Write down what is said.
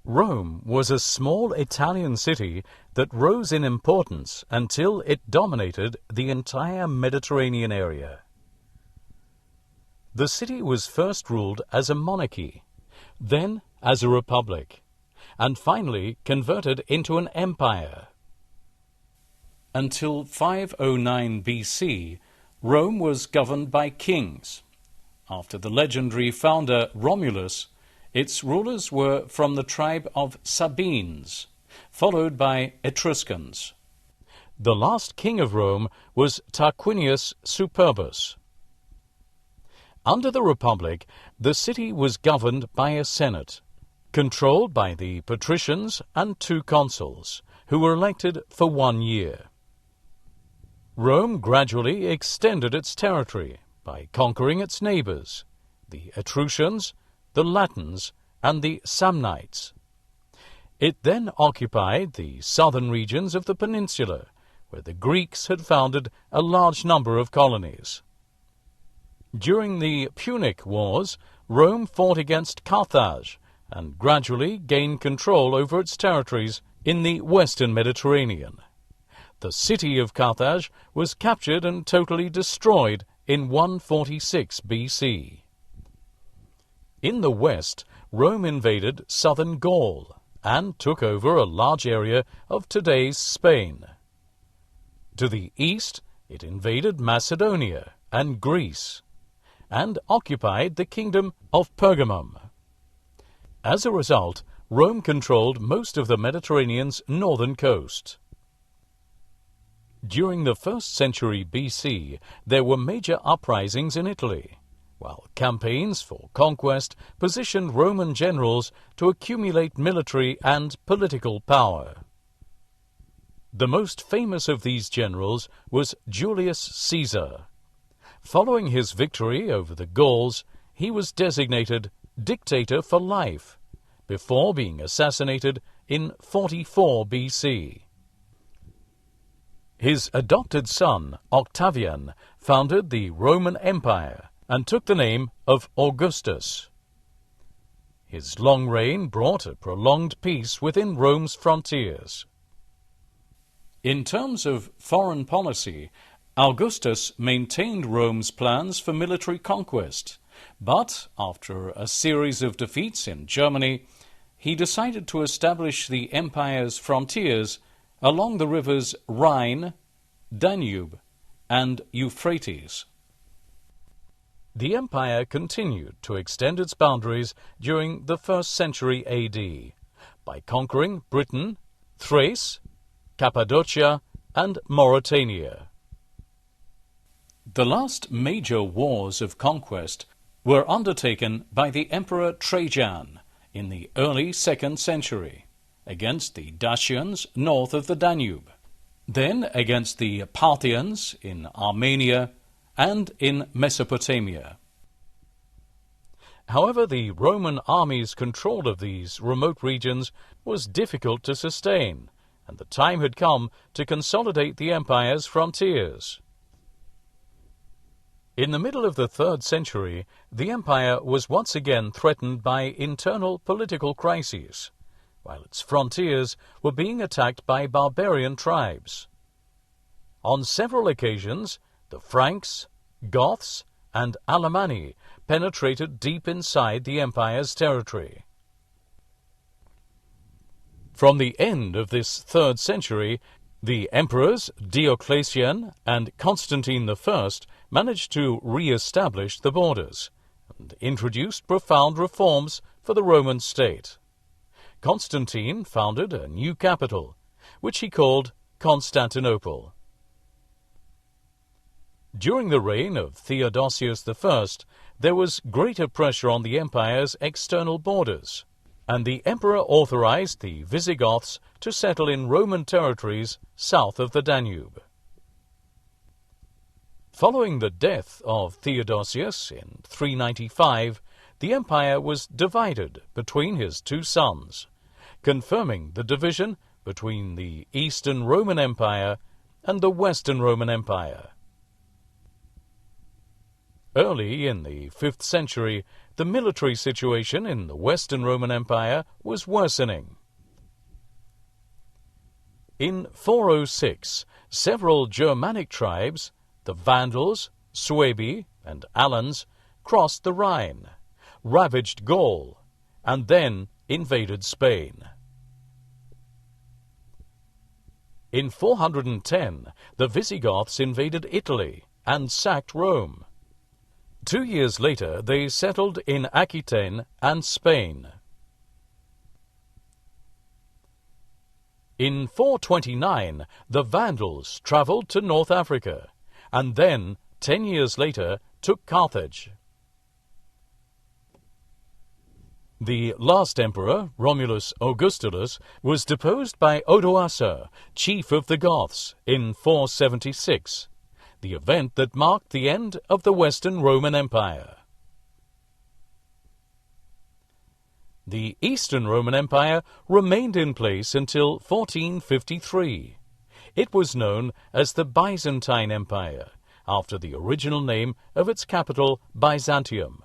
Rome was a small Italian city that rose in importance until it dominated the entire Mediterranean area. The city was first ruled as a monarchy, then as a republic, and finally converted into an empire. Until 509 BC, Rome was governed by kings. After the legendary founder Romulus, its rulers were from the tribe of Sabines, followed by Etruscans. The last king of Rome was Tarquinius Superbus. Under the Republic, the city was governed by a senate, controlled by the patricians and 2 consuls, who were elected for 1 year. Rome gradually extended its territory by conquering its neighbors, the Etruscans, the Latins, and the Samnites. It then occupied the southern regions of the peninsula, where the Greeks had founded a large number of colonies. During the Punic Wars, Rome fought against Carthage and gradually gained control over its territories in the western Mediterranean. The city of Carthage was captured and totally destroyed in 146 BC. In the west, Rome invaded southern Gaul and took over a large area of today's Spain. To the east, it invaded Macedonia and Greece, and occupied the kingdom of Pergamum. As a result, Rome controlled most of the Mediterranean's northern coast. During the 1st century BC, there were major uprisings in Italy, while campaigns for conquest positioned Roman generals to accumulate military and political power. The most famous of these generals was Julius Caesar. Following his victory over the Gauls, he was designated dictator for life, before being assassinated in 44 BC. His adopted son, Octavian, founded the Roman Empire and took the name of Augustus. His long reign brought a prolonged peace within Rome's frontiers. In terms of foreign policy, Augustus maintained Rome's plans for military conquest, but after a series of defeats in Germany, he decided to establish the empire's frontiers along the rivers Rhine, Danube, and Euphrates. The empire continued to extend its boundaries during the 1st century AD by conquering Britain, Thrace, Cappadocia, and Mauritania. The last major wars of conquest were undertaken by the Emperor Trajan in the early 2nd century against the Dacians north of the Danube, then against the Parthians in Armenia and in Mesopotamia. However, the Roman army's control of these remote regions was difficult to sustain, and the time had come to consolidate the empire's frontiers. In the middle of the 3rd century, the empire was once again threatened by internal political crises, while its frontiers were being attacked by barbarian tribes. On several occasions, the Franks, Goths, and Alemanni penetrated deep inside the empire's territory. From the end of this 3rd century, the emperors Diocletian and Constantine I managed to re-establish the borders and introduced profound reforms for the Roman state. Constantine founded a new capital, which he called Constantinople. During the reign of Theodosius I, there was greater pressure on the empire's external borders, and the emperor authorized the Visigoths to settle in Roman territories south of the Danube. Following the death of Theodosius in 395, the empire was divided between his 2 sons, confirming the division between the Eastern Roman Empire and the Western Roman Empire. Early in the 5th century, the military situation in the Western Roman Empire was worsening. In 406, several Germanic tribes, the Vandals, Suebi, and Alans, crossed the Rhine, ravaged Gaul, and then invaded Spain. In 410, the Visigoths invaded Italy and sacked Rome. 2 years later, they settled in Aquitaine and Spain. In 429, the Vandals travelled to North Africa, and then, 10 years later, took Carthage. The last emperor, Romulus Augustulus, was deposed by Odoacer, chief of the Goths, in 476, the event that marked the end of the Western Roman Empire. The Eastern Roman Empire remained in place until 1453. It was known as the Byzantine Empire, after the original name of its capital, Byzantium.